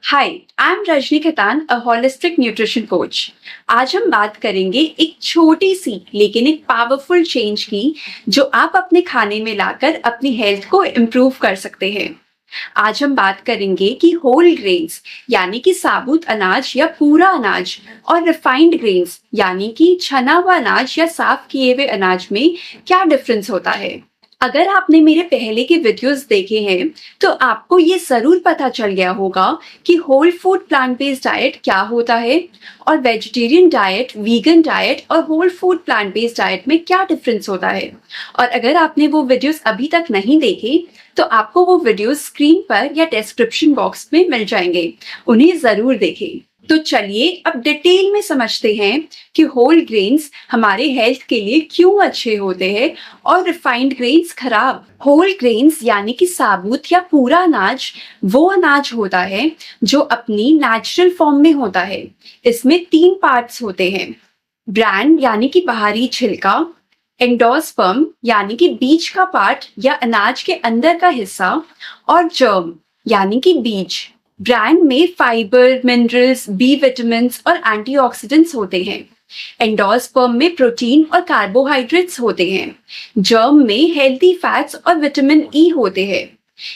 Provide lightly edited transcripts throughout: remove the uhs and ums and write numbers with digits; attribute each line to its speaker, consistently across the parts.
Speaker 1: Hi, I am Rajni Khatan, a holistic nutrition coach. आज हम बात करेंगे एक छोटी सी लेकिन एक पावरफुल चेंज की, जो आप अपने खाने में लाकर अपनी हेल्थ को इम्प्रूव कर सकते हैं। आज हम बात करेंगे कि होल ग्रेन्स यानी कि साबुत अनाज या पूरा अनाज और रिफाइंड ग्रेन्स यानी कि छना हुआ अनाज या साफ किए हुए अनाज में क्या डिफरेंस होता है। अगर आपने मेरे पहले के वीडियोस देखे हैं तो आपको ये जरूर पता चल गया होगा कि whole food plant based diet क्या होता है और वेजिटेरियन डाइट, वीगन डाइट और whole food plant based diet में क्या डिफरेंस होता है। और अगर आपने वो वीडियोस अभी तक नहीं देखे तो आपको वो वीडियोस स्क्रीन पर या डिस्क्रिप्शन बॉक्स में मिल जाएंगे, उन्हें जरूर देखें। तो चलिए अब डिटेल में समझते हैं कि होल ग्रेन्स हमारे हेल्थ के लिए क्यों अच्छे होते हैं और रिफाइंड ग्रेन्स खराब। होल ग्रेन्स यानी कि साबुत या पूरा अनाज वो अनाज होता है जो अपनी नेचुरल फॉर्म में होता है। इसमें तीन पार्ट्स होते हैं: ब्रांड यानी कि बाहरी छिलका, एंडोस्पर्म यानी कि बीज का पार्ट या अनाज के अंदर का हिस्सा, और जर्म यानी कि बीज। ब्रांड में फाइबर, मिनरल्स, बी विटामिन और एंटीऑक्सीडेंट्स होते हैं। एंडोस्पर्म में प्रोटीन और कार्बोहाइड्रेट्स होते हैं। जर्म में हेल्दी फैट्स और विटामिन ई होते हैं।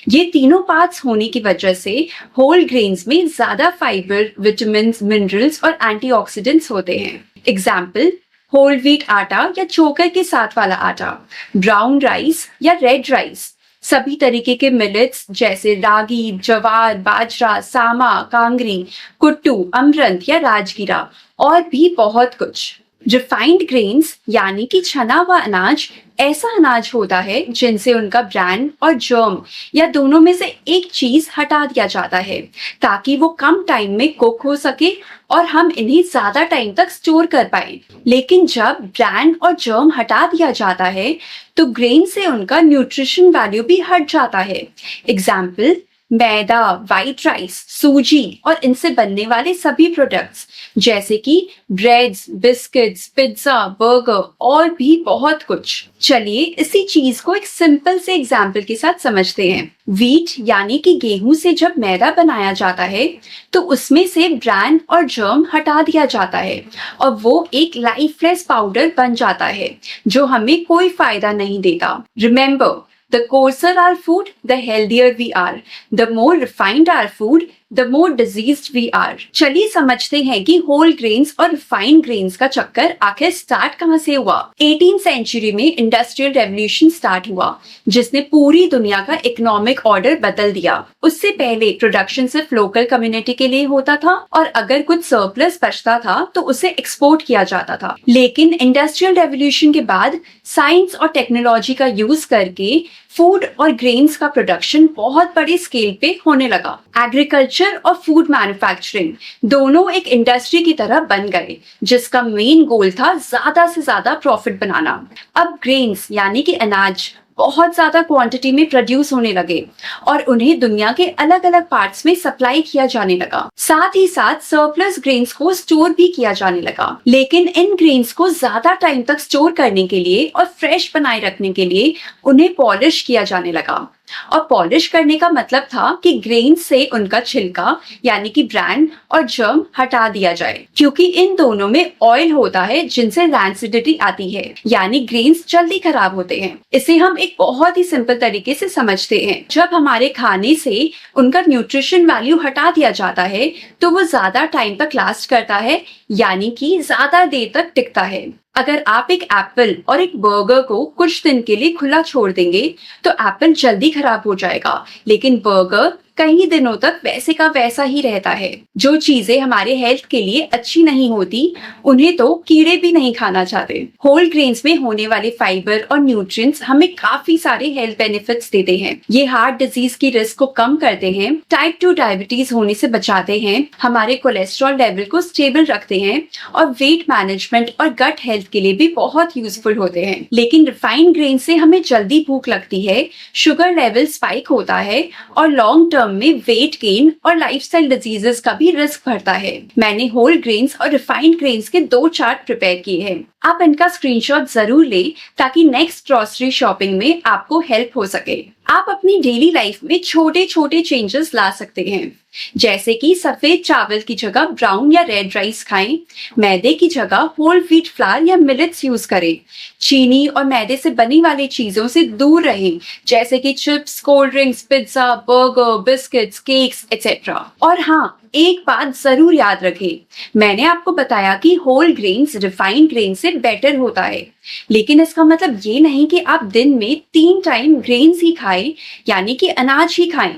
Speaker 1: ये तीनों पार्ट्स होने की वजह से होल ग्रेन्स में ज्यादा फाइबर, विटामिन, मिनरल्स और एंटीऑक्सीडेंट्स होते हैं। एग्जाम्पल: होल व्हीट आटा या चोकर के साथ वाला आटा, ब्राउन राइस या रेड राइस, सभी तरीके के मिलेट्स जैसे रागी, जवार, बाजरा, सामा, कांगरी, कुट्टू, अमरंथ या राजगीरा, और भी बहुत कुछ। रिफाइंड ग्रेन्स यानी कि छना हुआ अनाज ऐसा अनाज होता है जिनसे उनका ब्रांड और जर्म या दोनों में से एक चीज हटा दिया जाता है ताकि वो कम टाइम में कुक हो सके और हम इन्हें ज्यादा टाइम तक स्टोर कर पाए। लेकिन जब ब्रांड और जर्म हटा दिया जाता है तो ग्रेन से उनका न्यूट्रिशन वैल्यू भी हट जाता है। एग्जाम्पल: मैदा, व्हाइट राइस, सूजी और इनसे बनने वाले सभी प्रोडक्ट्स जैसे कि ब्रेड्स, बिस्किट्स, पिज्जा, बर्गर और भी बहुत कुछ। चलिए इसी चीज को एक सिंपल से एग्जाम्पल के साथ समझते हैं। व्हीट यानी कि गेहूं से जब मैदा बनाया जाता है तो उसमें से ब्रांड और जर्म हटा दिया जाता है और वो एक लाइफलेस पाउडर बन जाता है जो हमें कोई फायदा नहीं देता। Remember, the coarser our food, the healthier we are. The more refined our food, the more diseased we are. चलिए समझते हैं कि होल ग्रेन्स और रिफाइंड ग्रेन्स का चक्कर आखिर स्टार्ट कहाँ से हुआ। 18th सेंचुरी में इंडस्ट्रियल रेवोल्यूशन स्टार्ट हुआ जिसने पूरी दुनिया का इकोनॉमिक ऑर्डर बदल दिया। उससे पहले प्रोडक्शन सिर्फ लोकल कम्युनिटी के लिए होता था और अगर कुछ सरप्लस बचता था तो उसे एक्सपोर्ट किया जाता था। लेकिन इंडस्ट्रियल रेवोल्यूशन के बाद साइंस और टेक्नोलॉजी का यूज करके फूड और ग्रेन्स का प्रोडक्शन बहुत बड़े स्केल पे होने लगा। एग्रीकल्चर और फूड मैन्युफैक्चरिंग दोनों एक इंडस्ट्री की तरह बन गए जिसका मेन गोल था ज्यादा से ज्यादा प्रॉफिट बनाना। अब ग्रेन्स यानी कि अनाज बहुत ज्यादा क्वांटिटी में प्रोड्यूस होने लगे और उन्हें दुनिया के अलग अलग पार्ट्स में सप्लाई किया जाने लगा। साथ ही साथ सरप्लस ग्रेन्स को स्टोर भी किया जाने लगा। लेकिन इन ग्रेन्स को ज्यादा टाइम तक स्टोर करने के लिए और फ्रेश बनाए रखने के लिए उन्हें पॉलिश किया जाने लगा। और पॉलिश करने का मतलब था कि ग्रेन से उनका छिलका यानी कि ब्रांड और जर्म हटा दिया जाए, क्योंकि इन दोनों में ऑयल होता है जिनसे रैंसिडिटी आती है, यानी ग्रेन्स जल्दी खराब होते हैं। इसे हम एक बहुत ही सिंपल तरीके से समझते हैं। जब हमारे खाने से उनका न्यूट्रिशन वैल्यू हटा दिया जाता है तो वो ज्यादा टाइम तक लास्ट करता है, यानी कि ज्यादा देर तक टिकता है। अगर आप एक एप्पल और एक बर्गर को कुछ दिन के लिए खुला छोड़ देंगे तो एप्पल जल्दी खराब हो जाएगा, लेकिन बर्गर कई दिनों तक वैसे का वैसा ही रहता है। जो चीजें हमारे हेल्थ के लिए अच्छी नहीं होती उन्हें तो कीड़े भी नहीं खाना चाहते। होल ग्रेन्स में होने वाले फाइबर और न्यूट्रिएंट्स हमें काफी सारे हेल्थ बेनिफिट्स देते हैं। ये हार्ट डिजीज की रिस्क को कम करते हैं, टाइप 2 डायबिटीज होने से बचाते हैं, हमारे कोलेस्ट्रॉल लेवल को स्टेबल रखते हैं और वेट मैनेजमेंट और गट हेल्थ के लिए भी बहुत यूजफुल होते हैं। लेकिन रिफाइंड ग्रेन से हमें जल्दी भूख लगती है, शुगर लेवल स्पाइक होता है और लॉन्ग टर्म में वेट गेन और लाइफस्टाइल डिजीजेस का भी रिस्क बढ़ता है। मैंने होल ग्रेन्स और रिफाइंड ग्रेन्स के 2 चार्ट प्रिपेयर किए हैं। आप इनका स्क्रीनशॉट जरूर लें ताकि नेक्स्ट ग्रोसरी शॉपिंग में आपको हेल्प हो सके। आप अपनी डेली लाइफ में छोटे छोटे चेंजेस ला सकते हैं, जैसे कि सफेद चावल की जगह ब्राउन या रेड राइस खाएं, मैदे की जगह होल व्हीट फ्लावर या मिलेट्स यूज करें, चीनी और मैदे से बनी वाली चीजों से दूर रहें, जैसे कि chips, cold drinks, pizza, burger, biscuits, cakes etcetera. और हाँ, एक बात जरूर याद रखें, मैंने आपको बताया कि होल ग्रेन्स रिफाइंड ग्रेन से बेटर होता है, लेकिन इसका मतलब ये नहीं कि आप दिन में 3 टाइम ग्रेन्स ही खाएं, यानी कि अनाज ही खाएं।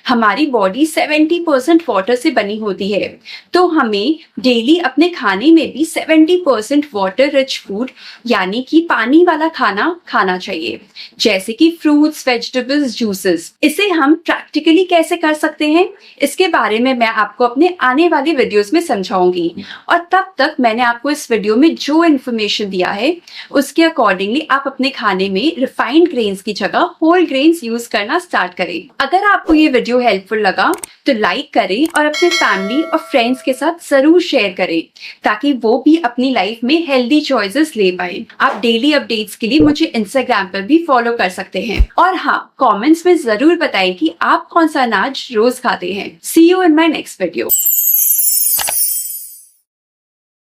Speaker 1: हमारी बॉडी 70% वाटर से बनी होती है, तो हमें डेली अपने खाने में भी 70% वाटर रिच फूड यानी कि पानी वाला खाना खाना चाहिए, जैसे कि फ्रूट्स, वेजिटेबल्स, जूसेस। इसे हम प्रैक्टिकली कैसे कर सकते हैं, इसके बारे में मैं आपको अपने आने वाले वीडियोस में समझाऊंगी। और तब तक मैंने आपको इस वीडियो में जो इन्फॉर्मेशन दिया है उसके अकॉर्डिंगली आप अपने खाने में रिफाइंड ग्रेन्स की जगह होल ग्रेन्स यूज करना स्टार्ट करें। अगर आपको ये वीडियो हेल्पफुल लगा तो लाइक करें और अपने फैमिली और फ्रेंड्स के साथ जरूर शेयर करें, ताकि वो भी अपनी लाइफ में हेल्दी चॉइसेस ले पाए। आप डेली अपडेट्स के लिए मुझे इंस्टाग्राम पर भी फॉलो कर सकते हैं। और हाँ, कमेंट्स में जरूर बताएं कि आप कौन सा अनाज रोज खाते हैं। See you in my next video.